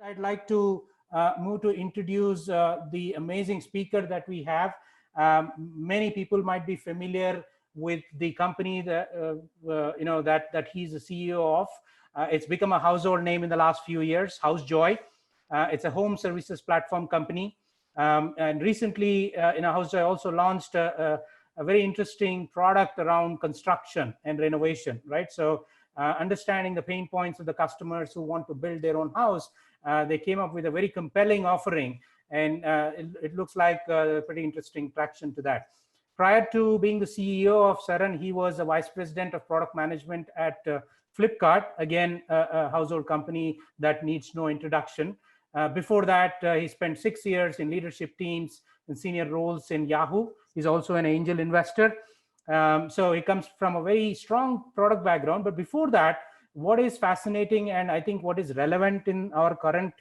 I'd like to move to introduce the amazing speaker that we have. Many people might be familiar with the company that that he's the CEO of. It's become a household name in the last few years. Housejoy. It's a home services platform company, and recently, Housejoy also launched a very interesting product around construction and renovation. Right, so understanding the pain points of the customers who want to build their own house. They came up with a very compelling offering, and it looks like pretty interesting traction to that. Prior to being the CEO of Saran, he was a vice president of product management at Flipkart, again, a household company that needs no introduction. Before that, he spent 6 years in leadership teams and senior roles in Yahoo. He's also an angel investor. So he comes from a very strong product background. But before that, what is fascinating, and I think what is relevant in our current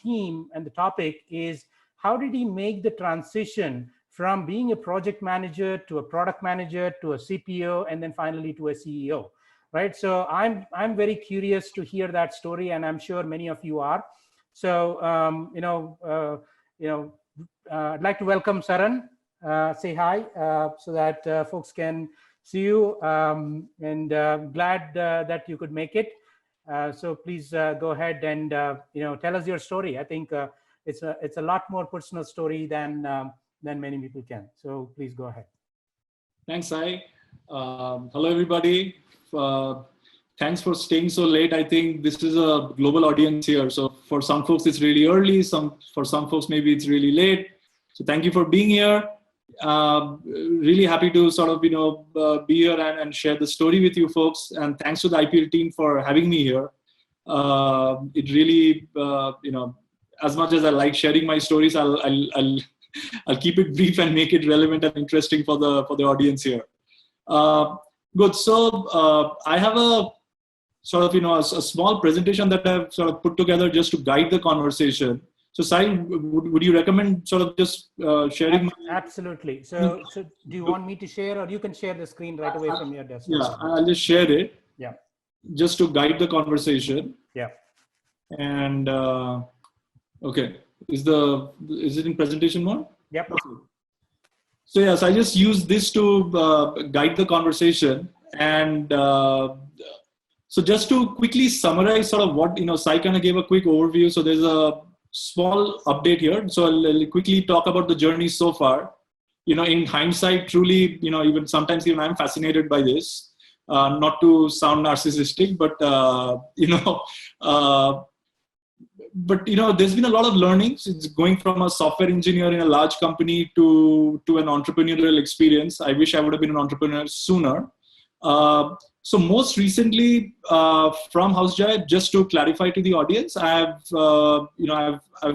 theme and the topic, is how did he make the transition from being a project manager to a product manager to a CPO and then finally to a CEO, right? So I'm very curious to hear that story, and I'm sure many of you are. So I'd like to welcome Saran. Say hi so that folks can see you, and glad that you could make it. So please go ahead and tell us your story. I think it's a lot more personal story than many people can. So please go ahead. Thanks, Sai. Hello, everybody. Thanks for staying so late. I think this is a global audience here. So for some folks, it's really early. For some folks, maybe it's really late. So thank you for being here. Really happy to sort of be here and share the story with you folks, and thanks to the IPL team for having me here. It really as much as I like sharing my stories, I'll keep it brief and make it relevant and interesting for the audience here. Good. So I have a sort of a small presentation that I've sort of put together just to guide the conversation. So Sai, would you recommend sort of just sharing? Absolutely. So do you want me to share, or you can share the screen right away from your desktop? Yeah, I'll just share it. Yeah. Just to guide the conversation. Yeah. And okay, is it in presentation mode? Yep. Okay. So yes, I just use this to guide the conversation, and so just to quickly summarize sort of what Sai kind of gave a quick overview. So there's a small update here. So I'll quickly talk about the journey so far. In hindsight, truly, even sometimes even I'm fascinated by this. Not to sound narcissistic, but there's been a lot of learnings. It's going from a software engineer in a large company to an entrepreneurial experience. I wish I would have been an entrepreneur sooner. So most recently, from Housejoy, just to clarify to the audience, I've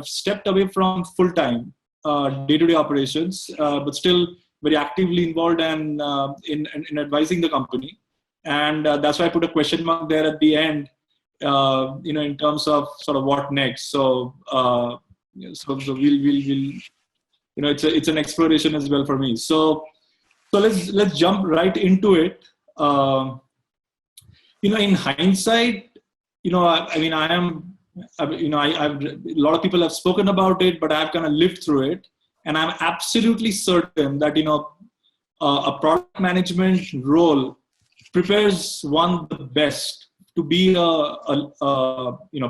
stepped away from full-time day-to-day operations, but still very actively involved and in advising the company. And that's why I put a question mark there at the end, in terms of sort of what next. So we'll it's an exploration as well for me. So let's jump right into it. In hindsight, I've a lot of people have spoken about it, but I've kind of lived through it, and I'm absolutely certain that a product management role prepares one the best to be a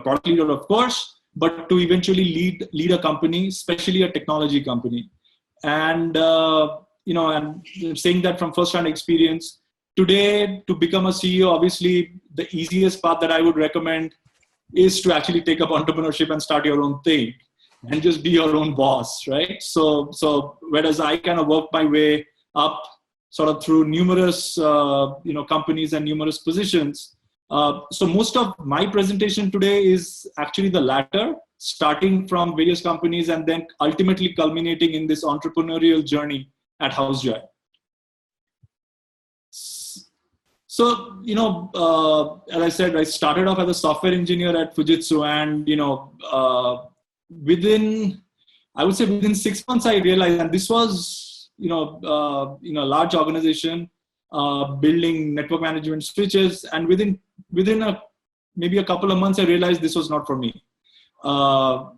product leader, of course, but to eventually lead a company, especially a technology company. And I'm saying that from first-hand experience. Today, to become a CEO, obviously, the easiest path that I would recommend is to actually take up entrepreneurship and start your own thing and just be your own boss, right? So whereas I kind of worked my way up sort of through numerous, companies and numerous positions. So most of my presentation today is actually the latter, starting from various companies and then ultimately culminating in this entrepreneurial journey at Housejoy. So, as I said, I started off as a software engineer at Fujitsu, and, within 6 months, I realized, and this was, a large organization, building network management switches. And within maybe a couple of months, I realized this was not for me. That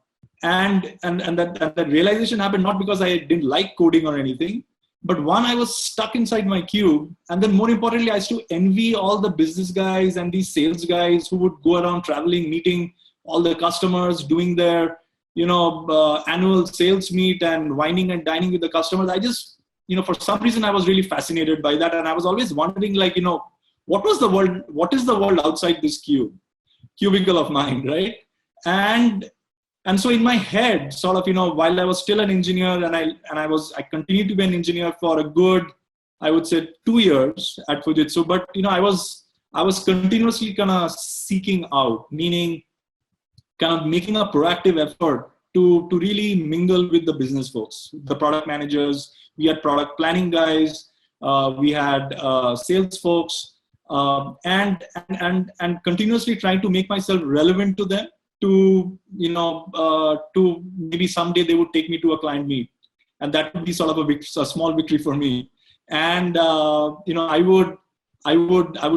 realization happened not because I didn't like coding or anything, but one, I was stuck inside my cube. And then more importantly, I used to envy all the business guys and these sales guys who would go around traveling, meeting all the customers, doing their, annual sales meet and wining and dining with the customers. I just, for some reason, I was really fascinated by that. And I was always wondering, like, what is the world outside this cubicle of mine, right? And so in my head, sort of, while I was still an engineer and I continued to be an engineer for a good, I would say 2 years at Fujitsu, but, I was continuously kind of seeking out, meaning kind of making a proactive effort to really mingle with the business folks, the product managers. We had product planning guys, we had sales folks, and continuously trying to make myself relevant to them, to maybe someday they would take me to a client meet, and that would be sort of a small victory for me. And I would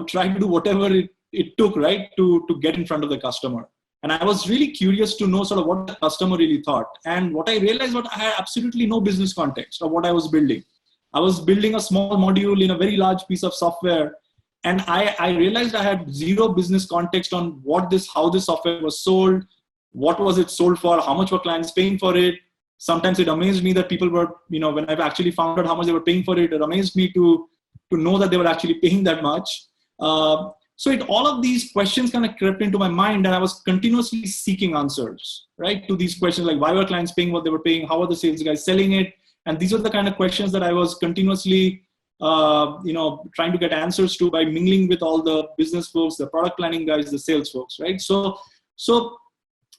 try to do whatever it took, right, to get in front of the customer. And I was really curious to know sort of what the customer really thought. And what I realized was I had absolutely no business context of what I was building. I was building a small module in a very large piece of software. And I realized I had zero business context on how this software was sold, what was it sold for, how much were clients paying for it. Sometimes it amazed me that people were, when I've actually found out how much they were paying for it, it amazed me to know that they were actually paying that much. So all of these questions kind of crept into my mind, and I was continuously seeking answers, right, to these questions, like why were clients paying what they were paying, how are the sales guys selling it, and these are the kind of questions that I was continuously, trying to get answers to by mingling with all the business folks, the product planning guys, the sales folks, right? So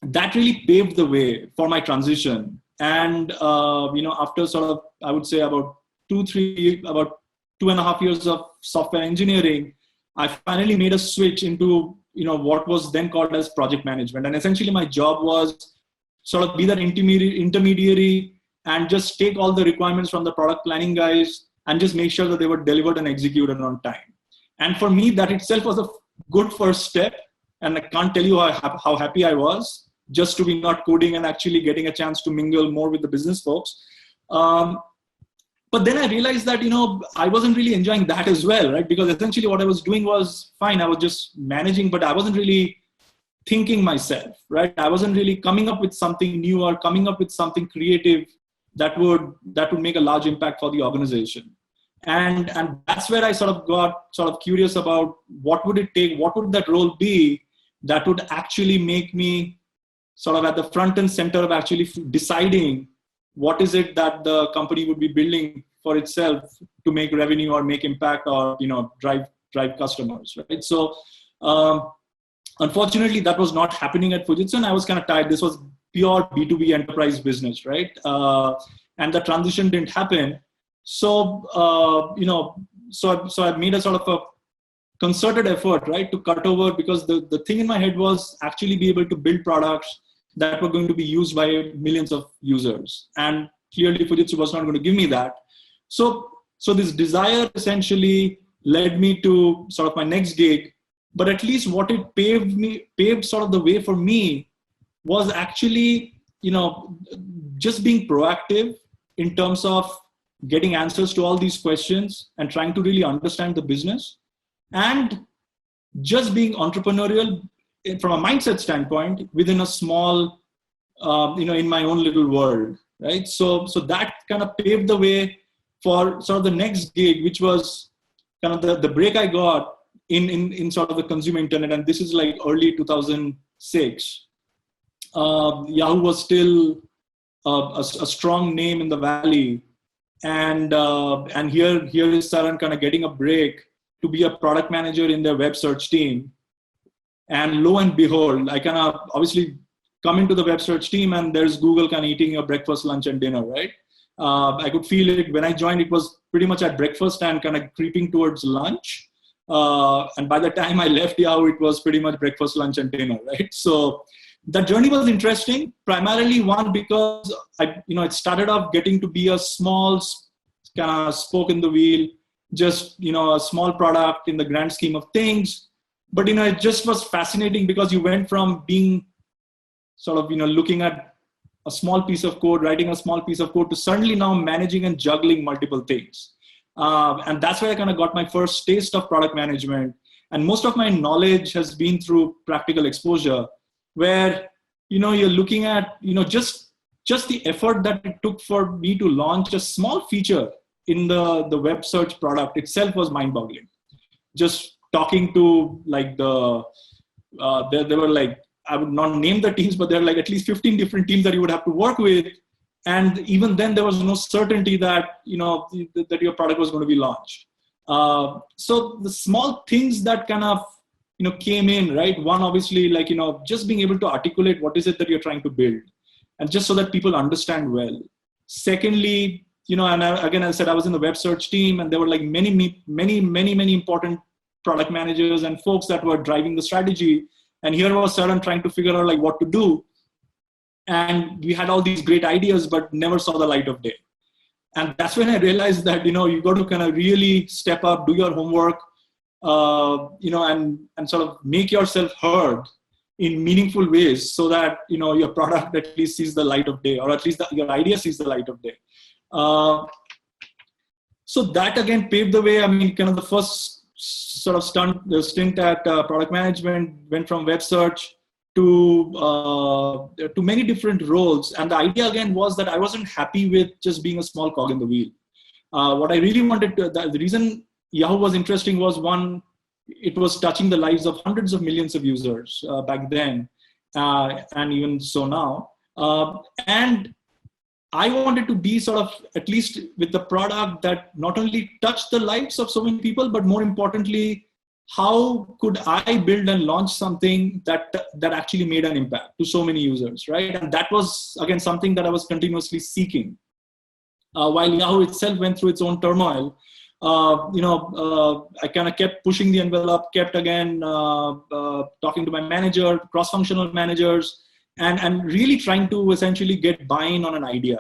that really paved the way for my transition. And after sort of, I would say about 2.5 years of software engineering, I finally made a switch into, what was then called as project management. And essentially my job was sort of be that intermediary and just take all the requirements from the product planning guys and just make sure that they were delivered and executed on time. And for me, that itself was a good first step. And I can't tell you how happy I was just to be not coding and actually getting a chance to mingle more with the business folks. But then I realized that, I wasn't really enjoying that as well, right? Because essentially what I was doing was fine. I was just managing, but I wasn't really thinking myself, right? I wasn't really coming up with something new or coming up with something creative that would make a large impact for the organization. And that's where I sort of got sort of curious about what would it take, what would that role be that would actually make me sort of at the front and center of actually deciding what is it that the company would be building for itself to make revenue or make impact or, drive customers, right? So unfortunately, that was not happening at Fujitsu, and I was kind of tired. This was pure B2B enterprise business, right? And the transition didn't happen. So, so I made a sort of a concerted effort, right, to cut over, because the thing in my head was actually be able to build products that were going to be used by millions of users. And clearly Fujitsu was not going to give me that. So this desire essentially led me to sort of my next gig, but at least what it paved sort of the way for me was actually, just being proactive in terms of getting answers to all these questions and trying to really understand the business, and just being entrepreneurial from a mindset standpoint within a small, in my own little world, right? So that kind of paved the way for sort of the next gig, which was kind of the break I got in sort of the consumer internet. And this is like early 2006. Yahoo was still a strong name in the Valley. And here is Saran kind of getting a break to be a product manager in their web search team. And lo and behold, I kind of obviously come into the web search team, and there's Google kind of eating your breakfast, lunch, and dinner, right? I could feel it when I joined. It was pretty much at breakfast and kind of creeping towards lunch. And by the time I left Yahoo, it was pretty much breakfast, lunch, and dinner, right? So that journey was interesting, primarily one, because it started off getting to be a small kind of spoke in the wheel, just, a small product in the grand scheme of things. But, it just was fascinating because you went from being sort of, looking at a small piece of code, writing a small piece of code, to suddenly now managing and juggling multiple things. And that's where I kind of got my first taste of product management. And most of my knowledge has been through practical exposure, where, you're looking at, just the effort that it took for me to launch a small feature in the web search product itself was mind-boggling. Just talking to like there were like, I would not name the teams, but there are like at least 15 different teams that you would have to work with. And even then there was no certainty that, that your product was going to be launched. So the small things that kind of, came in, right? One, obviously, like, just being able to articulate what is it that you're trying to build, and just so that people understand well. Secondly, and again, I said I was in the web search team, and there were like many important product managers and folks that were driving the strategy. And here was Saran trying to figure out like what to do. And we had all these great ideas, but never saw the light of day. And that's when I realized that, you got to kind of really step up, do your homework, and sort of make yourself heard in meaningful ways, so that, your product at least sees the light of day, or at least your idea sees the light of day. So that again paved the way. I mean, kind of the first sort of stint at product management went from web search to many different roles. And the idea again was that I wasn't happy with just being a small cog in the wheel. What I really wanted to, the reason Yahoo was interesting was, one, it was touching the lives of hundreds of millions of users back then, and even so now. And I wanted to be sort of, at least with the product that not only touched the lives of so many people, but more importantly, how could I build and launch something that actually made an impact to so many users, right? And that was, again, something that I was continuously seeking. While Yahoo itself went through its own turmoil, I kind of kept pushing the envelope, kept again talking to my manager, cross-functional managers, and really trying to essentially get buy-in on an idea.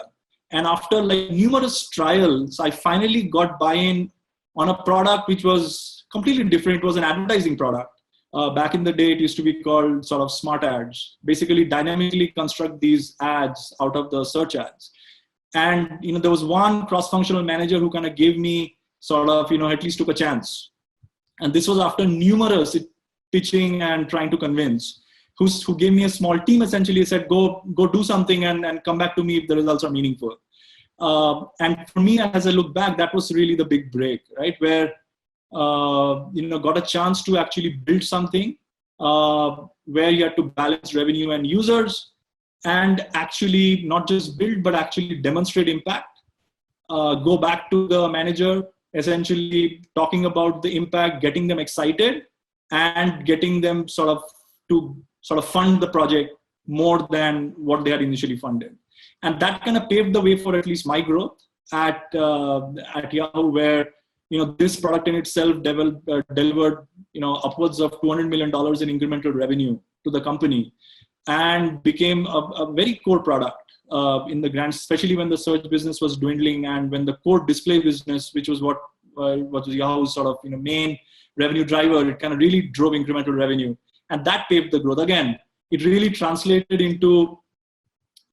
And after like numerous trials, I finally got buy-in on a product which was completely different. It was an advertising product. Back in the day, it used to be called sort of smart ads. Basically, dynamically construct these ads out of the search ads. And there was one cross-functional manager who kind of gave me sort of, at least took a chance. And this was after numerous pitching and trying to convince. Who gave me a small team, essentially said, go do something and come back to me if the results are meaningful. And for me, as I look back, that was really the big break, right? Where, got a chance to actually build something where you had to balance revenue and users, and actually not just build, but actually demonstrate impact. Go back to the manager, essentially talking about the impact, getting them excited, and getting them sort of fund the project more than what they had initially funded. And that kind of paved the way for at least my growth at Yahoo, where, this product in itself delivered, upwards of $200 million in incremental revenue to the company, and became a very core product in the grand, especially when the search business was dwindling, and when the core display business, which was what was Yahoo's sort of, main revenue driver, it kind of really drove incremental revenue. And that paved the growth. Again, it really translated into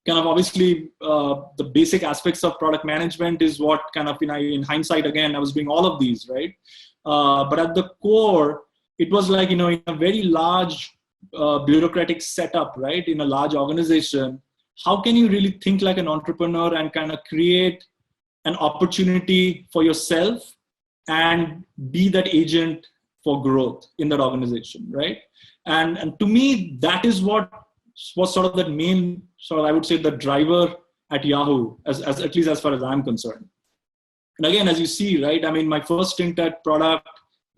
kind of, obviously, the basic aspects of product management is what kind of, in hindsight, again, I was doing all of these, right? But at the core, it was like, in a very large bureaucratic setup, right? In a large organization, how can you really think like an entrepreneur and kind of create an opportunity for yourself and be that agent for growth in that organization, right? And to me, that is what was sort of that main, sort of, I would say, the driver at Yahoo, as at least as far as I'm concerned. And again, as you see, right, I mean, my first stint at product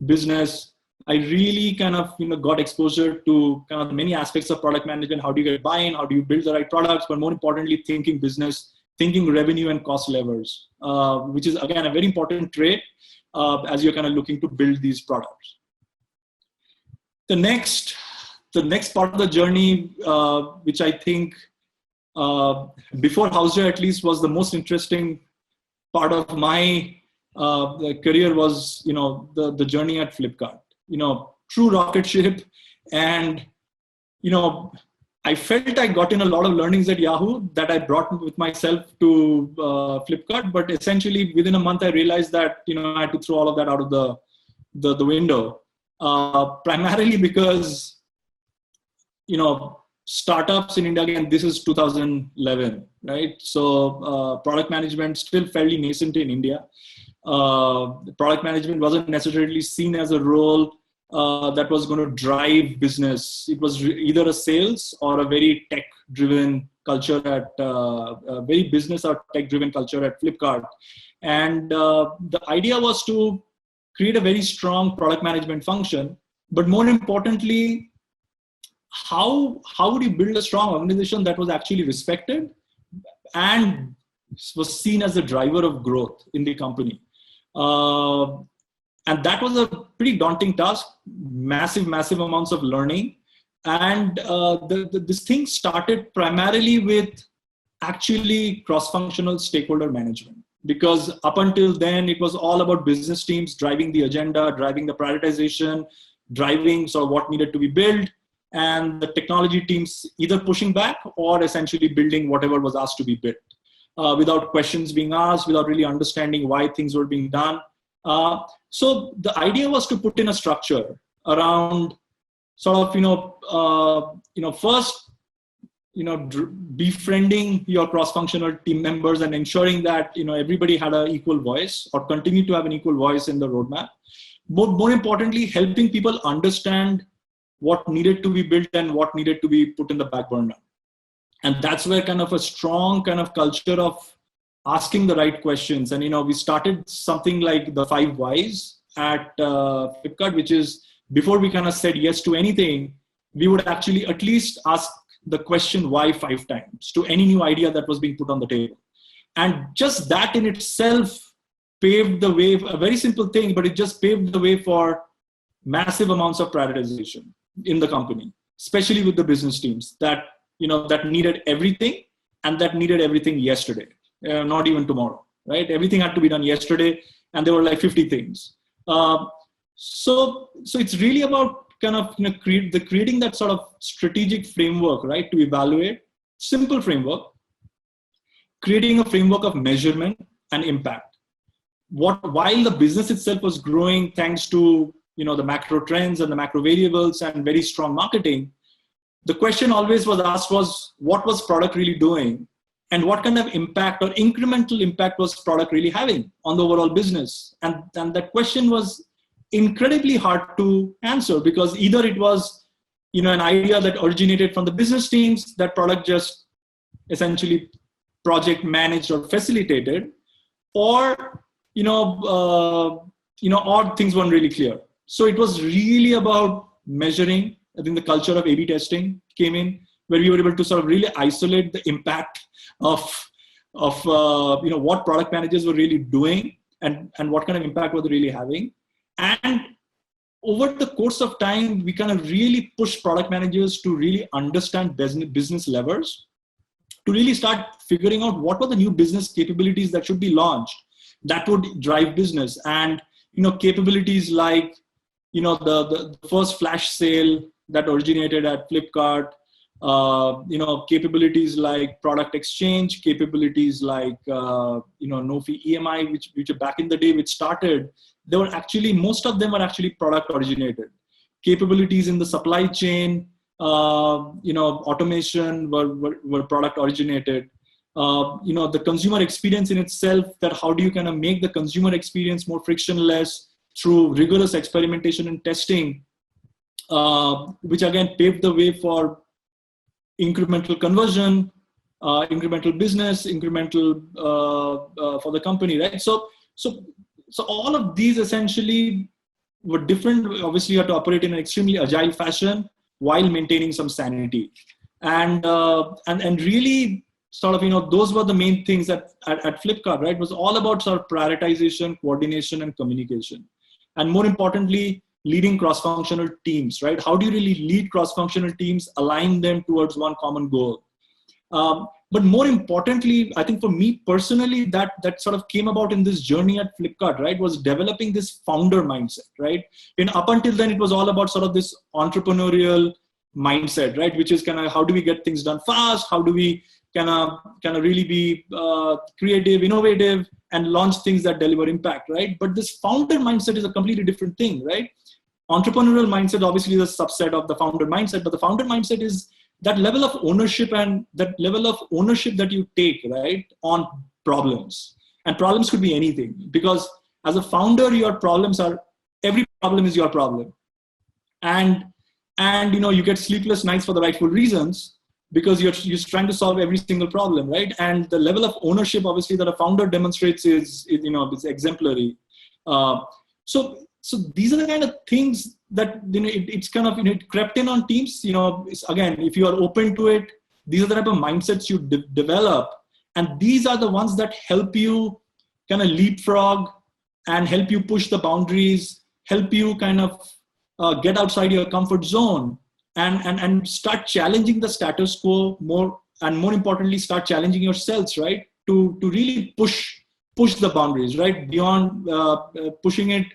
business, I really kind of, got exposure to kind of many aspects of product management. How do you get buy-in? How do you build the right products? But more importantly, thinking business, thinking revenue and cost levers, which is, again, a very important trait as you're kind of looking to build these products. The next part of the journey, which I think before Housejoy at least was the most interesting part of my career, was the journey at Flipkart. True Rocketship, and I felt I got in a lot of learnings at Yahoo that I brought with myself to Flipkart. But essentially, within a month, I realized that I had to throw all of that out of the window. Primarily because startups in India, again, this is 2011, right? So product management still fairly nascent in India. Product management wasn't necessarily seen as a role that was going to drive business. It was either a sales or a very tech-driven culture at very business or tech-driven culture at Flipkart. And the idea was to create a very strong product management function, but more importantly, how would you build a strong organization that was actually respected and was seen as a driver of growth in the company? And that was a pretty daunting task, massive amounts of learning. And this thing started primarily with actually cross-functional stakeholder management. Because up until then, it was all about business teams driving the agenda, driving the prioritization, driving sort of what needed to be built, and the technology teams either pushing back or essentially building whatever was asked to be built, without questions being asked, without really understanding why things were being done. So the idea was to put in a structure around sort of, first, befriending your cross-functional team members and ensuring that, everybody had an equal voice or continue to have an equal voice in the roadmap. But more importantly, helping people understand what needed to be built and what needed to be put in the back burner. And that's where kind of a strong kind of culture of asking the right questions. And, we started something like the 5 whys at Flipkart, which is before we kind of said yes to anything, we would actually at least ask the question why 5 times to any new idea that was being put on the table. And just that in itself paved the way, a very simple thing, but it just paved the way for massive amounts of prioritization in the company, especially with the business teams that, that needed everything and that needed everything yesterday, not even tomorrow, right? Everything had to be done yesterday and there were like 50 things. So it's really about kind of creating that sort of strategic framework, right? To evaluate, simple framework, creating a framework of measurement and impact. While the business itself was growing thanks to the macro trends and the macro variables and very strong marketing, the question always was asked was, what was product really doing? And what kind of impact or incremental impact was product really having on the overall business? And that question was incredibly hard to answer because either it was, an idea that originated from the business teams that product just essentially project managed or facilitated, or, or things weren't really clear. So it was really about measuring. I think the culture of A/B testing came in, where we were able to sort of really isolate the impact of what product managers were really doing and what kind of impact were they really having. And over the course of time, we kind of really push product managers to really understand business levers, to really start figuring out what were the new business capabilities that should be launched that would drive business. And capabilities like the first flash sale that originated at Flipkart, capabilities like product exchange, capabilities like no-fee EMI, which back in the day which started, there were actually, most of them are actually product originated. Capabilities in the supply chain, automation were product originated. The consumer experience in itself, that how do you kind of make the consumer experience more frictionless through rigorous experimentation and testing, which again paved the way for incremental conversion, incremental business, incremental for the company, right? So all of these essentially were different. Obviously, you have to operate in an extremely agile fashion while maintaining some sanity, and really sort of those were the main things at Flipkart, right? It was all about sort of prioritization, coordination, and communication, and more importantly, leading cross-functional teams, right? How do you really lead cross-functional teams, align them towards one common goal? But more importantly, I think for me personally, that sort of came about in this journey at Flipkart, right? Was developing this founder mindset, right? And up until then, it was all about sort of this entrepreneurial, mindset, right? Which is kind of how do we get things done fast? How do we kind of really be creative, innovative, and launch things that deliver impact, right? But this founder mindset is a completely different thing, right? Entrepreneurial mindset obviously is a subset of the founder mindset, but the founder mindset is that level of ownership and that level of ownership that you take, right, on problems. And problems could be anything, because as a founder, your problems are, every problem is your problem. And you get sleepless nights for the rightful reasons, because you're trying to solve every single problem, right? And the level of ownership, obviously, that a founder demonstrates is it's exemplary. So these are the kind of things that it's kind of it crept in on teams. Again, if you are open to it, these are the type of mindsets you develop, and these are the ones that help you kind of leapfrog and help you push the boundaries, help you kind of get outside your comfort zone, and start challenging the status quo more, and more importantly, start challenging yourselves, right? To really push the boundaries, right? Beyond pushing it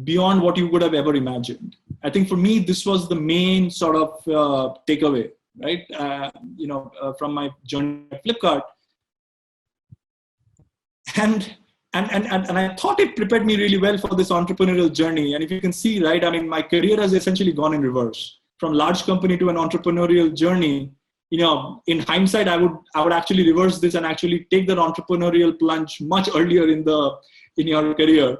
beyond what you would have ever imagined. I think for me, this was the main sort of takeaway, right? From my journey at Flipkart. And I thought it prepared me really well for this entrepreneurial journey. And if you can see, right, I mean, my career has essentially gone in reverse. From large company to an entrepreneurial journey. In hindsight, I would actually reverse this and actually take that entrepreneurial plunge much earlier in your career.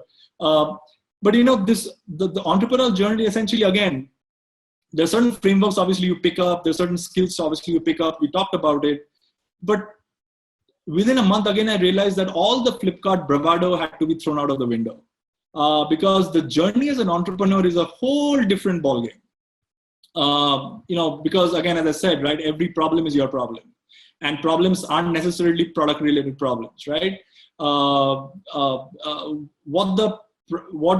But the entrepreneurial journey, essentially, again, there are certain frameworks obviously you pick up, there are certain skills obviously you pick up. We talked about it, but within a month, again, I realized that all the Flipkart bravado had to be thrown out of the window, because the journey as an entrepreneur is a whole different ballgame. Because again, as I said, right, every problem is your problem, and problems aren't necessarily product-related problems, right? What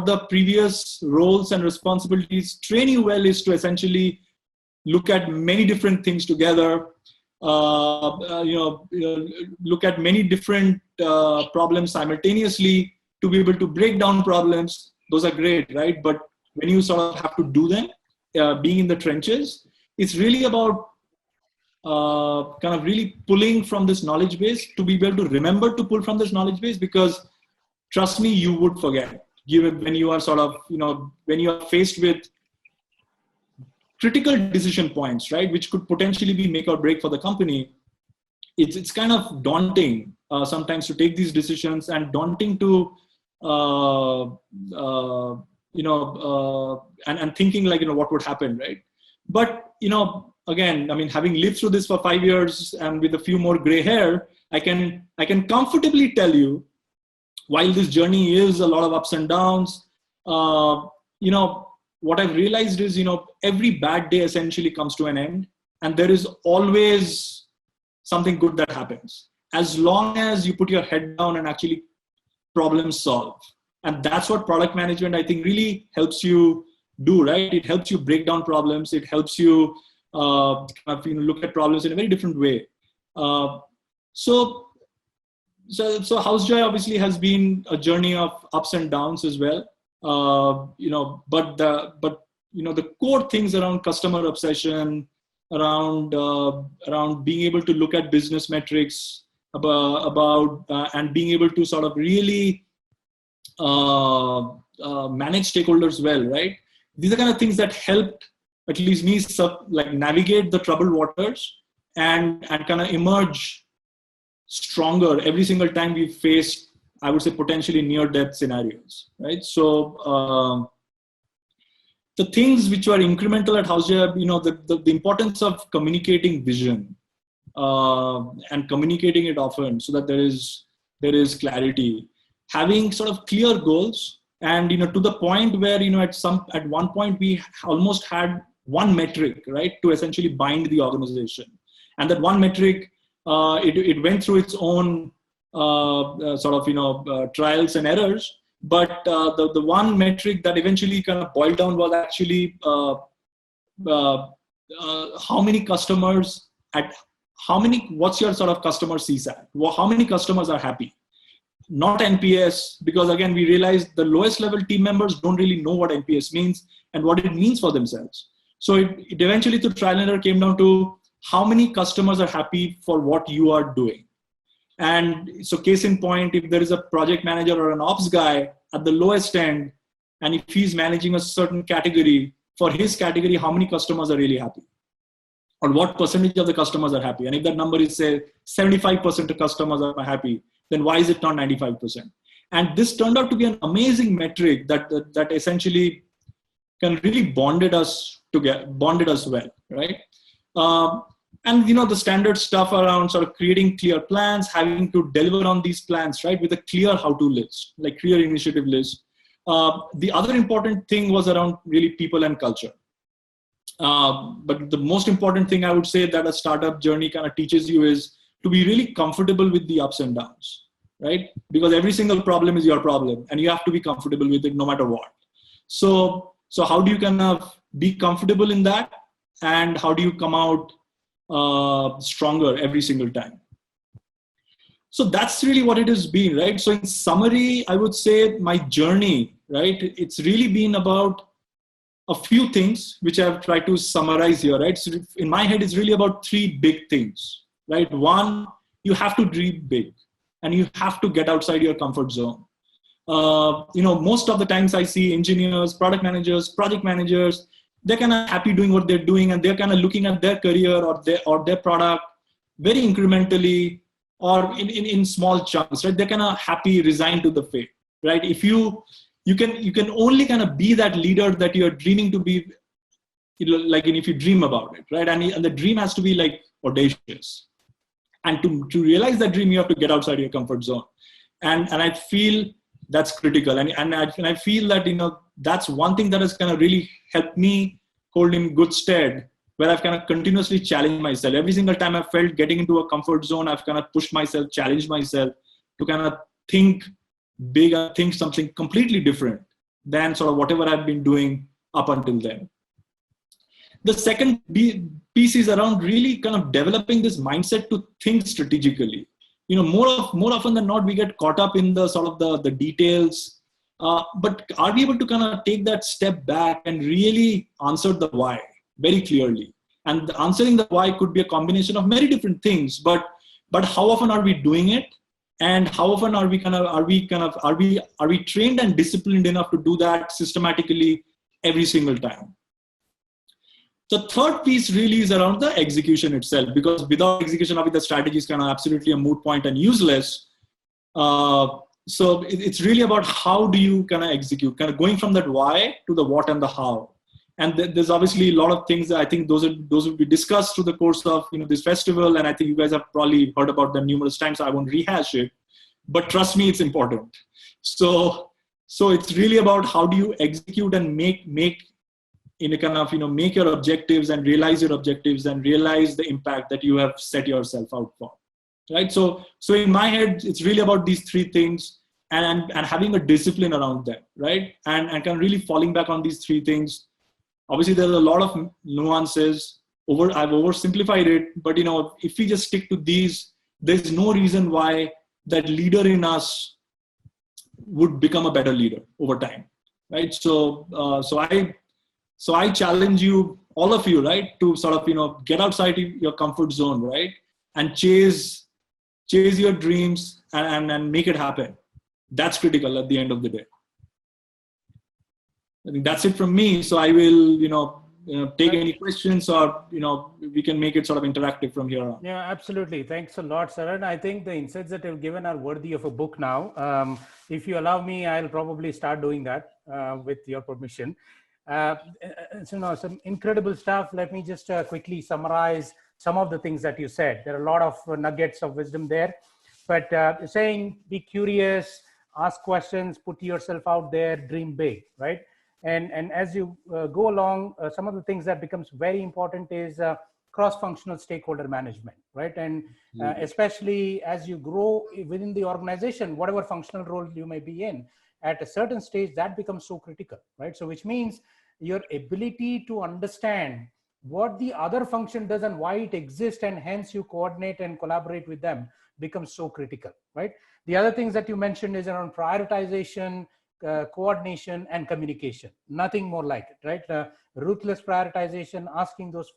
the previous roles and responsibilities train you well is to essentially look at many different things together. Look at many different problems simultaneously to be able to break down problems. Those are great, right? But when you sort of have to do them, being in the trenches, it's really about kind of really pulling from this knowledge base to be able to remember to pull from this knowledge base, because trust me, you would forget. Given when you are sort of, when you are faced with critical decision points, right, which could potentially be make or break for the company, it's kind of daunting sometimes to take these decisions, and daunting to and thinking like what would happen, right? But again, I mean, having lived through this for 5 years and with a few more gray hair, I can comfortably tell you, while this journey is a lot of ups and downs, what I've realized is, every bad day essentially comes to an end, and there is always something good that happens, as long as you put your head down and actually problem solve. And that's what product management, I think, really helps you do, right? It helps you break down problems. It helps you look at problems in a very different way. So Housejoy obviously has been a journey of ups and downs as well. But the core things around customer obsession, around being able to look at business metrics, about and being able to sort of really manage stakeholders well, right? These are kind of things that helped at least me navigate the troubled waters and kind of emerge stronger every single time we faced, I would say, potentially near-death scenarios, right? So the things which were incremental at Housejoy, the importance of communicating vision and communicating it often so that there is clarity, having sort of clear goals, and to the point where at one point we almost had one metric, right, to essentially bind the organization, and that one metric it went through its own trials and errors, but the one metric that eventually kind of boiled down was actually how many customers what's your sort of customer CSAT? How many customers are happy? Not NPS, because again, we realized the lowest level team members don't really know what NPS means and what it means for themselves. So it eventually, through trial and error, came down to how many customers are happy for what you are doing. And so case in point, if there is a project manager or an ops guy at the lowest end, and if he's managing a certain category, for his category, how many customers are really happy? Or what percentage of the customers are happy? And if that number is, say, 75% of customers are happy, then why is it not 95%? And this turned out to be an amazing metric that essentially can really bonded us well, right? And the standard stuff around sort of creating clear plans, having to deliver on these plans, right, with a clear how-to list, like clear initiative list. The other important thing was around really people and culture. But the most important thing I would say that a startup journey kind of teaches you is to be really comfortable with the ups and downs, right? Because every single problem is your problem, and you have to be comfortable with it no matter what. So how do you kind of be comfortable in that, and how do you come out stronger every single time? So that's really what it has been, right? So in summary, I would say my journey, right, it's really been about a few things which I've tried to summarize here, right? So in my head, it's really about three big things, right? One, you have to dream big, and you have to get outside your comfort zone. Most of the times I see engineers, product managers, project managers, they're kind of happy doing what they're doing, and they're kind of looking at their career or their product very incrementally or in small chunks, right? They're kind of happy, resigned to the fate, right? If you can only kind of be that leader that you're dreaming to be, like, and if you dream about it, right? And the dream has to be like audacious. And to realize that dream, you have to get outside your comfort zone. And I feel that's critical. And I feel that, that's one thing that has kind of really helped me hold in good stead, where I've kind of continuously challenged myself. Every single time I felt getting into a comfort zone, I've kind of pushed myself, challenged myself to kind of think big, think something completely different than sort of whatever I've been doing up until then. The second piece is around really kind of developing this mindset to think strategically. More often than not, we get caught up in the sort of the details, but are we able to kind of take that step back and really answer the why very clearly? And answering the why could be a combination of many different things, but how often are we doing it? And how often are we trained and disciplined enough to do that systematically every single time? The third piece really is around the execution itself, because without execution, the strategy is kind of absolutely a moot point and useless. So it's really about how do you kind of execute, kind of going from that why to the what and the how. And there's obviously a lot of things that I think those will be discussed through the course of this festival. And I think you guys have probably heard about them numerous times. So I won't rehash it, but trust me, it's important. So it's really about how do you execute and make in a kind of make your objectives and realize your objectives and realize the impact that you have set yourself out for, right? So in my head, it's really about these three things and having a discipline around them, right? And kind of really falling back on these three things. Obviously, there's a lot of nuances. I've oversimplified it, but if we just stick to these, there's no reason why that leader in us would become a better leader over time, right? So I challenge you, all of you, right, to sort of get outside your comfort zone, right, and chase your dreams and make it happen. That's critical at the end of the day. I think that's it from me. So I will, take any questions, or, we can make it sort of interactive from here on. Yeah, absolutely. Thanks a lot, Saran. I think the insights that you've given are worthy of a book now. If you allow me, I'll probably start doing that with your permission. Some incredible stuff. Let me just quickly summarize some of the things that you said. There are a lot of nuggets of wisdom there, but saying be curious, ask questions, put yourself out there, dream big, right? And as you go along, some of the things that becomes very important is cross-functional stakeholder management, right? And especially as you grow within the organization, whatever functional role you may be in, at a certain stage, that becomes so critical, right? So which means your ability to understand what the other function does and why it exists, and hence you coordinate and collaborate with them, becomes so critical, right? The other things that you mentioned is around prioritization, coordination, and communication. Nothing more like it, right? Ruthless prioritization, asking those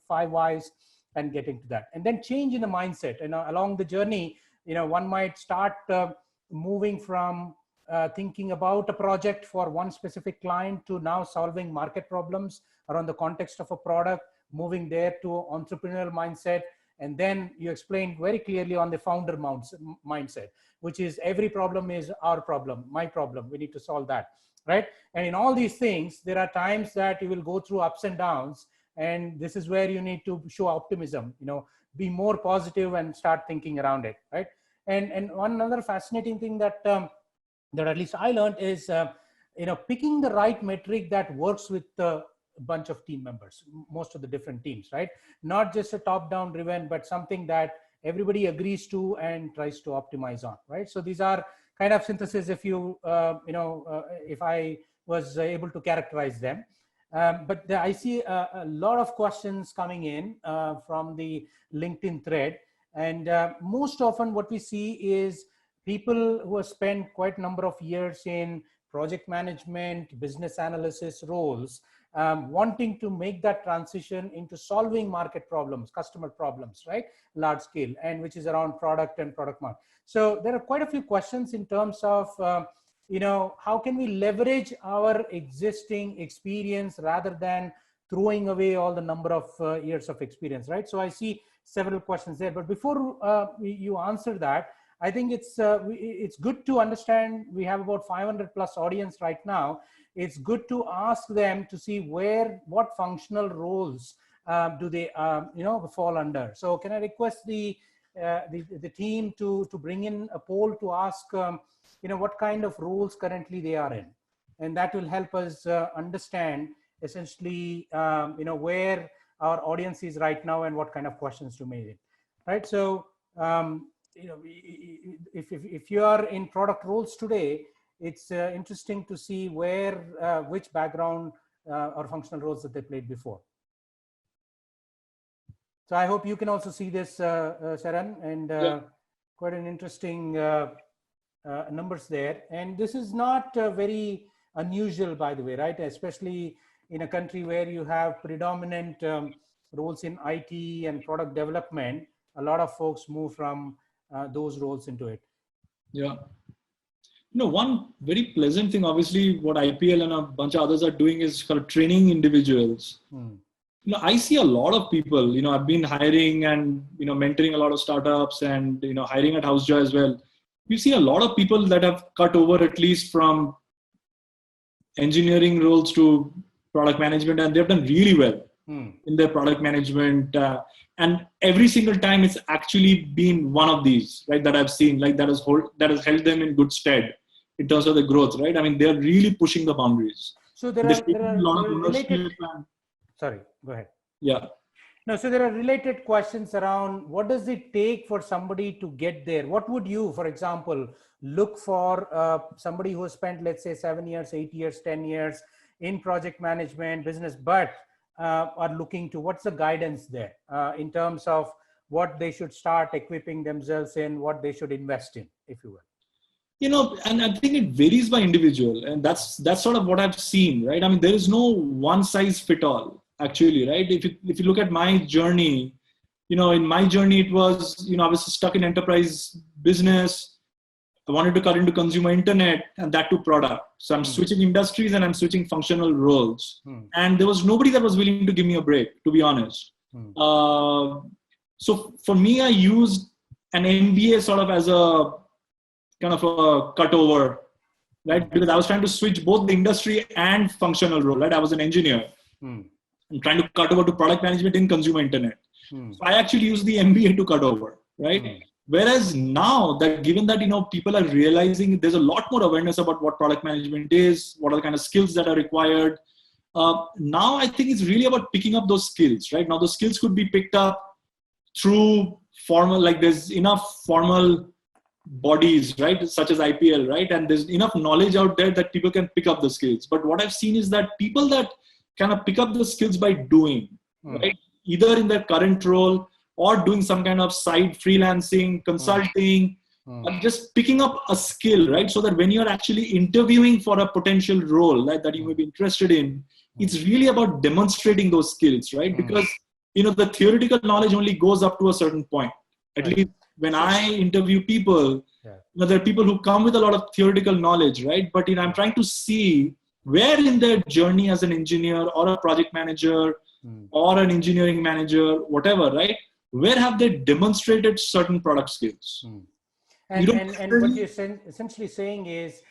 five whys and getting to that. And then change in the mindset. Along the journey, one might start moving from thinking about a project for one specific client to now solving market problems around the context of a product, moving there to entrepreneurial mindset. And then you explained very clearly on the founder mindset, which is every problem is our problem, my problem. We need to solve that, right? And in all these things, there are times that you will go through ups and downs. And this is where you need to show optimism, be more positive and start thinking around it, right? And one other fascinating thing that at least I learned is, picking the right metric that works with the bunch of team members, most of the different teams, right? Not just a top-down driven, but something that everybody agrees to and tries to optimize on, right? So these are kind of synthesis, if if I was able to characterize them. But I see a lot of questions coming in from the LinkedIn thread. And most often what we see is people who have spent quite a number of years in project management, business analysis roles, wanting to make that transition into solving market problems, customer problems, right? Large scale, and which is around product and product market. So there are quite a few questions in terms of, how can we leverage our existing experience rather than throwing away all the number of years of experience, right? So I see several questions there, but before you answer that, I think it's good to understand we have about 500 plus audience right now. It's good to ask them to see what functional roles do they fall under. So can I request the team to bring in a poll to ask what kind of roles currently they are in, and that will help us understand essentially where our audience is right now and what kind of questions to make it, right? So if you are in product roles today, it's interesting to see which background or functional roles that they played before. So I hope you can also see this, Saran, and quite an interesting numbers there. And this is not very unusual, by the way, right? Especially in a country where you have predominant roles in IT and product development, a lot of folks move from those roles into it. Yeah. One very pleasant thing, obviously, what IPL and a bunch of others are doing is for training individuals. I see a lot of people, I've been hiring and, mentoring a lot of startups and, hiring at Housejoy as well. You see a lot of people that have cut over at least from engineering roles to product management, and they've done really well in their product management. And every single time it's actually been one of these, right, that I've seen, like that has held them in good stead in terms of the growth, right? I mean, they're really pushing the boundaries. So there are a lot of related. Sorry, go ahead. Yeah. No, so there are related questions around what does it take for somebody to get there? What would you, for example, look for somebody who has spent, let's say, 7 years, 8 years, 10 years in project management, business, but are looking to, what's the guidance there in terms of what they should start equipping themselves in, what they should invest in, if you will? And I think it varies by individual, and that's sort of what I've seen, right? I mean, there is no one size fit all, actually, right? If you look at my journey, in my journey, it was, I was stuck in enterprise business. I wanted to cut into consumer internet, and that to product. So I'm switching industries and I'm switching functional roles. And there was nobody that was willing to give me a break, to be honest. So for me, I used an MBA sort of as a kind of a cutover, right? Because I was trying to switch both the industry and functional role, right? I was an engineer. I'm trying to cut over to product management in consumer internet. So I actually used the MBA to cut over, right? Whereas now that given that, people are realizing there's a lot more awareness about what product management is, what are the kind of skills that are required. Now I think it's really about picking up those skills, right? Now those skills could be picked up through formal, like there's enough formal bodies, right? Such as IPL, right? And there's enough knowledge out there that people can pick up the skills. But what I've seen is that people that kind of pick up the skills by doing, right? Either in their current role or doing some kind of side freelancing, consulting, but just picking up a skill, right? So that when you're actually interviewing for a potential role, right, that you may be interested in, it's really about demonstrating those skills, right? Because, the theoretical knowledge only goes up to a certain point. At least when I interview people, there are people who come with a lot of theoretical knowledge, right? But, I'm trying to see where in their journey as an engineer or a project manager or an engineering manager, whatever, right? Where have they demonstrated certain product skills? And what you're essentially saying is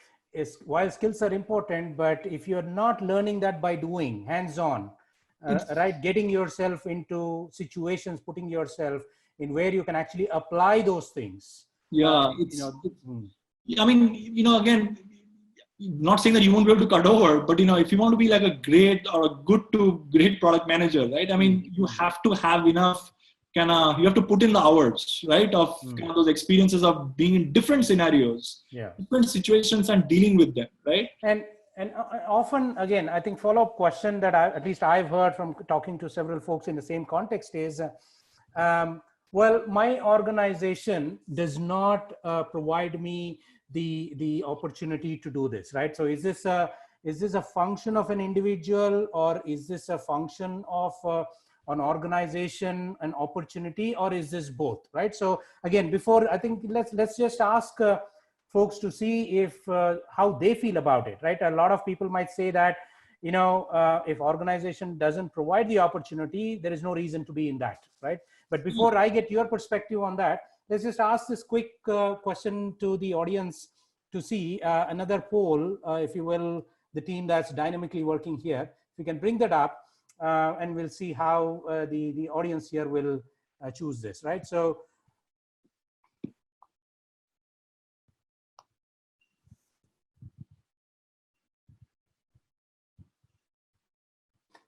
while skills are important, but if you're not learning that by doing hands-on, right, getting yourself into situations, putting yourself in where you can actually apply those things. Yeah, I mean, again, not saying that you won't be able to cut over, but if you want to be like a great or a good to great product manager, right? I mean, you have to have enough you have to put in the hours, right? Of kind of those experiences of being in different scenarios, different situations and dealing with them, right? And often, again, I think follow-up question that at least I've heard from talking to several folks in the same context is, well, my organization does not provide me the opportunity to do this, right? So is this a function of an individual, or is this a function of an organization, an opportunity, or is this both, right? So again, before, I think let's just ask folks to see if how they feel about it, right? A lot of people might say that, if organization doesn't provide the opportunity, there is no reason to be in that, right? But before I get your perspective on that, let's just ask this quick question to the audience to see another poll, if you will, the team that's dynamically working here. If you can bring that up, and we'll see how the audience here will choose this, right? So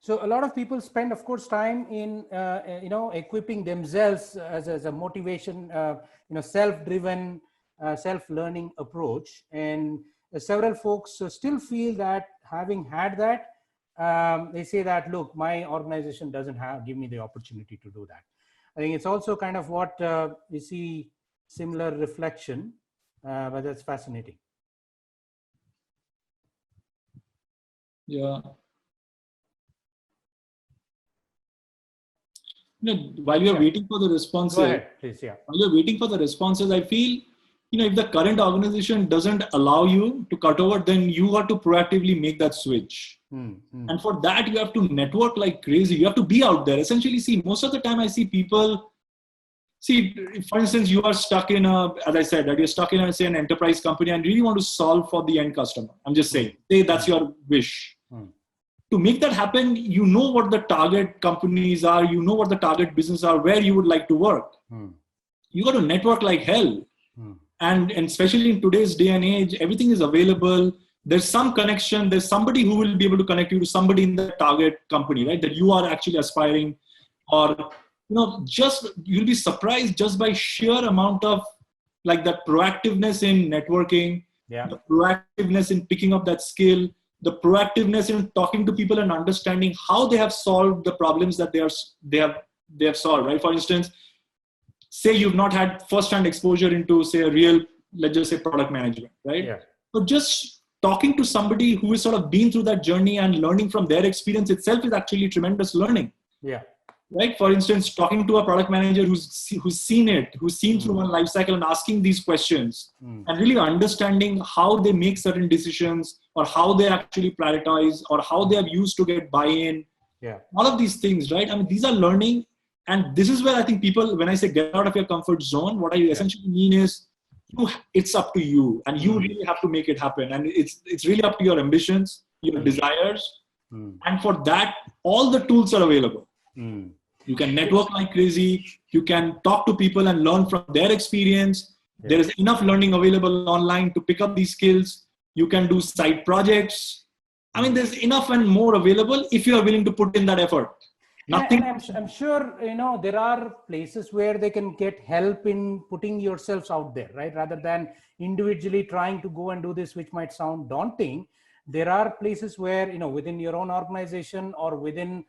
a lot of people spend, of course, time in equipping themselves as a motivation, self-driven, self-learning approach, and several folks still feel that having had that, they say that, look, my organization doesn't give me the opportunity to do that. I think it's also kind of what we see similar reflection, but that's fascinating. Yeah. While you're waiting for the responses, go ahead, please. Yeah. While you're waiting for the responses, I feel, if the current organization doesn't allow you to cut over, then you have to proactively make that switch. And for that, you have to network like crazy. You have to be out there. Essentially, see, most of the time I see people, for instance, you are stuck in as I said, that you're stuck in, say, an enterprise company and really want to solve for the end customer. I'm just saying, say that's your wish. To make that happen, you know what the target companies are, you know what the target business are, where you would like to work. You got to network like hell. And especially in today's day and age, everything is available. There's some connection. There's somebody who will be able to connect you to somebody in the target company, right? That you are actually aspiring, or, you'll be surprised just by sheer amount of like that proactiveness in networking, the proactiveness in picking up that skill, the proactiveness in talking to people and understanding how they have solved the problems that they have solved, right? For instance, say you've not had first-hand exposure into, say, a real, let's just say, product management, right? But just talking to somebody who has sort of been through that journey and learning from their experience itself is actually tremendous learning. Right? For instance, talking to a product manager who's seen it, who's seen through one life cycle and asking these questions and really understanding how they make certain decisions, or how they actually prioritize, or how they have used to get buy-in. All of these things, right? I mean, these are learning. And this is where I think people, when I say get out of your comfort zone, what I essentially mean is it's up to you, and you really have to make it happen. And it's really up to your ambitions, your desires. And for that, all the tools are available. You can network like crazy. You can talk to people and learn from their experience. There is enough learning available online to pick up these skills. You can do side projects. I mean, there's enough and more available if you are willing to put in that effort. Nothing. And I'm sure, there are places where they can get help in putting yourselves out there, right? Rather than individually trying to go and do this, which might sound daunting. There are places where, within your own organization or within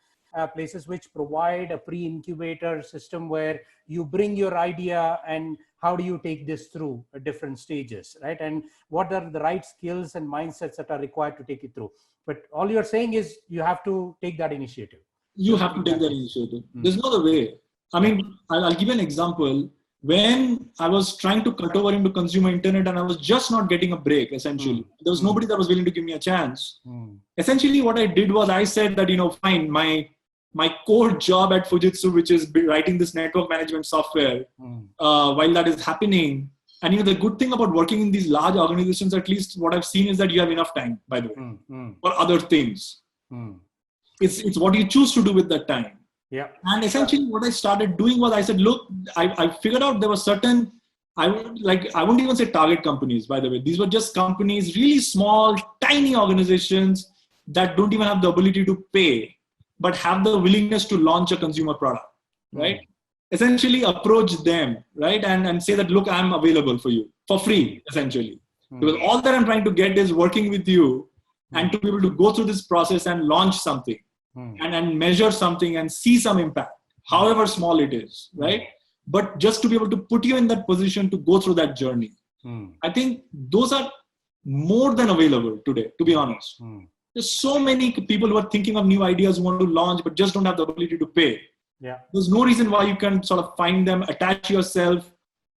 places which provide a pre-incubator system where you bring your idea and how do you take this through different stages, right? And what are the right skills and mindsets that are required to take it through? But all you're saying is you have to take that initiative. You have to take that initiative. There's no other way. I mean, I'll give you an example. When I was trying to cut over into consumer internet and I was just not getting a break, essentially, there was nobody that was willing to give me a chance. Essentially, what I did was I said that, fine, my core job at Fujitsu, which is writing this network management software, while that is happening, and the good thing about working in these large organizations, at least what I've seen, is that you have enough time, by the way, for other things. It's what you choose to do with that time. Yeah. And essentially what I started doing was I said, look, I figured out there were certain, I wouldn't even say target companies, by the way. These were just companies, really small, tiny organizations that don't even have the ability to pay, but have the willingness to launch a consumer product, right? Essentially approach them, right? And say that, look, I'm available for you for free, essentially. Because all that I'm trying to get is working with you and to be able to go through this process and launch something. And measure something and see some impact, however small it is, right? But just to be able to put you in that position to go through that journey. I think those are more than available today, to be honest. There's so many people who are thinking of new ideas, who want to launch, but just don't have the ability to pay. Yeah. There's no reason why you can sort of find them, attach yourself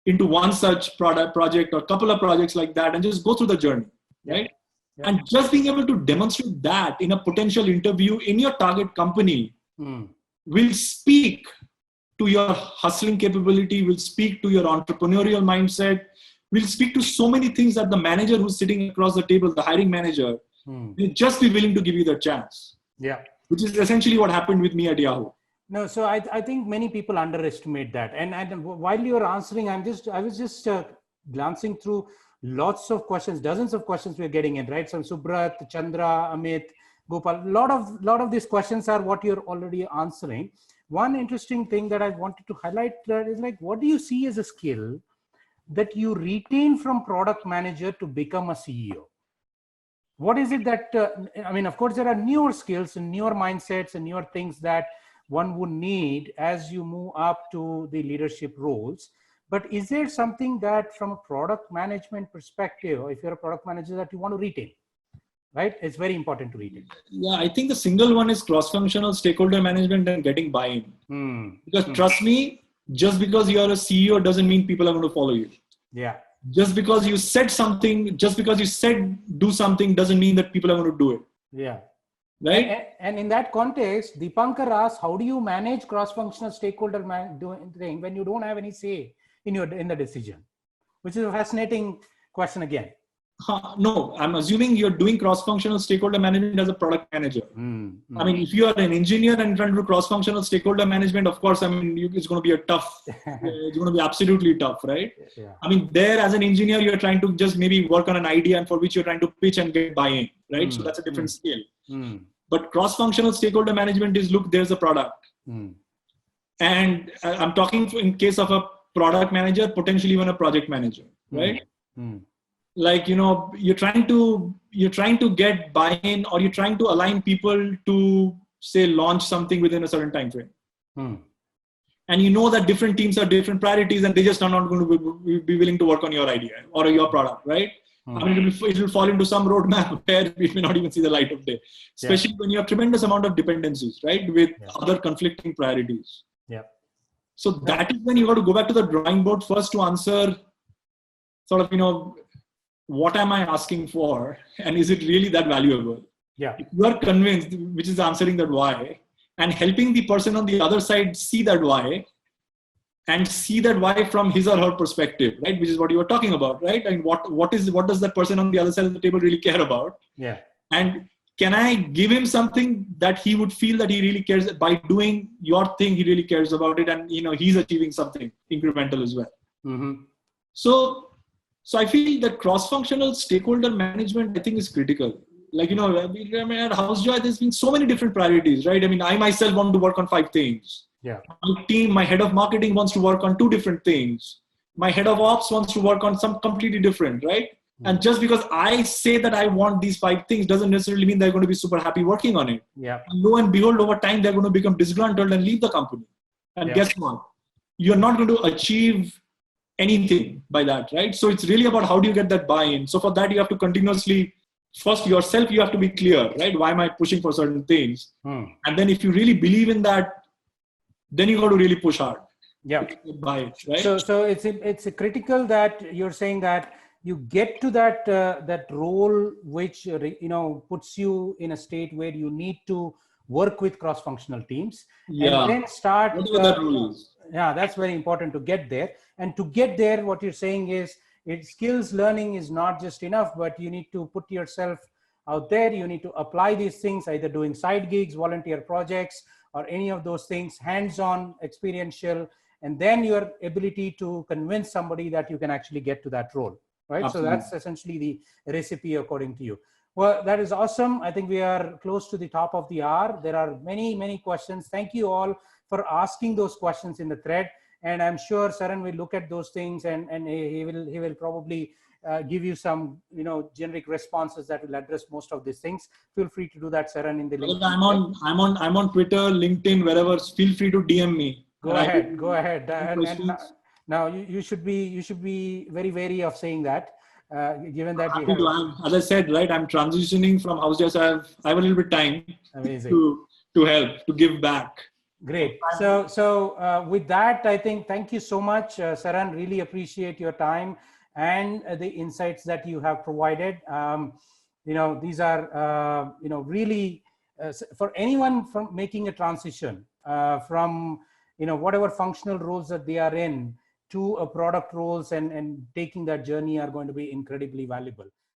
into one such project or a couple of projects like that and just go through the journey, right? Yeah. And just being able to demonstrate that in a potential interview in your target company will speak to your hustling capability, will speak to your entrepreneurial mindset, will speak to so many things that the manager who's sitting across the table, the hiring manager, will just be willing to give you the chance. Yeah. Which is essentially what happened with me at Yahoo. No, so I think many people underestimate that. And while you were answering, I was just glancing through lots of questions, dozens of questions we're getting in, right? So Subrat, Chandra, Amit, Gopal, a lot of these questions are what you're already answering. One interesting thing that I wanted to highlight is what do you see as a skill that you retain from product manager to become a CEO? What is it that, of course, there are newer skills and newer mindsets and newer things that one would need as you move up to the leadership roles. But is there something that from a product management perspective, if you're a product manager, that you want to retain, right? It's very important to retain. Yeah, I think the single one is cross-functional stakeholder management and getting buy-in. Because trust me, just because you are a CEO doesn't mean people are going to follow you. Yeah. Just because you said something, just because you said do something doesn't mean that people are going to do it. Yeah. Right. And in that context, Deepankar asks, how do you manage cross-functional stakeholder thing when you don't have any say in the decision? Which is a fascinating question again. No, I'm assuming you're doing cross-functional stakeholder management as a product manager. I mean, if you are an engineer and trying to do cross-functional stakeholder management, of course, it's going to be it's going to be absolutely tough, right? Yeah. I mean, there as an engineer, you're trying to just maybe work on an idea and for which you're trying to pitch and get buy-in, right? So that's a different scale. But cross-functional stakeholder management is, look, there's a product. And I'm talking in case of a product manager, potentially even a project manager, right? You're trying to get buy-in, or you're trying to align people to say launch something within a certain time frame. And you know that different teams have different priorities and they just are not going to be willing to work on your idea or your product, right? I mean, it will fall into some roadmap where we may not even see the light of day, especially when you have tremendous amount of dependencies, right? With other conflicting priorities. Yeah. So that is when you got to go back to the drawing board first to answer sort of, what am I asking for? And is it really that valuable? Yeah. If you are convinced, which is answering that why, and helping the person on the other side see that why, and see that why from his or her perspective, right? Which is what you were talking about, right? And what does that person on the other side of the table really care about? Yeah. And can I give him something that he would feel that he really cares by doing your thing? He really cares about it, and he's achieving something incremental as well. So I feel that cross-functional stakeholder management, I think, is critical. At Housejoy, there's been so many different priorities, right? I mean, I myself want to work on 5 things. Yeah. My team, my head of marketing wants to work on 2 different things. My head of ops wants to work on some completely different, right? And just because I say that I want these 5 things doesn't necessarily mean they're going to be super happy working on it. Yeah. And lo and behold, over time, they're going to become disgruntled and leave the company. And guess what? You're not going to achieve anything by that, right? So it's really about how do you get that buy-in. So for that, you have to continuously, first yourself, you have to be clear, right? Why am I pushing for certain things? And then if you really believe in that, then you got to really push hard. Yeah. Buy it, right? So it's critical that you're saying that you get to that that role which puts you in a state where you need to work with cross-functional teams, and then start. Whatever that role is. Yeah, that's very important to get there. And to get there, what you're saying is, skills learning is not just enough, but you need to put yourself out there. You need to apply these things, either doing side gigs, volunteer projects, or any of those things, hands-on, experiential, and then your ability to convince somebody that you can actually get to that role, right? Absolutely. So that's essentially the recipe according to you. Well, that is awesome. I think we are close to the top of the hour. There are many, many questions. Thank you all for asking those questions in the thread. And I'm sure Saran will look at those things, and he will probably give you some generic responses that will address most of these things. Feel free to do that, Saran, in the link. I'm on Twitter, LinkedIn, wherever. Feel free to DM me. Go ahead. And now you should be very wary of saying that, given that you have. As I said, right, I'm transitioning from Housejoy, so I have a little bit of time. Amazing. to help, to give back. Great. So with that, I think, thank you so much, Saran. Really appreciate your time and the insights that you have provided. These are, really for anyone from making a transition from, whatever functional roles that they are in to a product roles, and taking that journey are going to be incredibly valuable.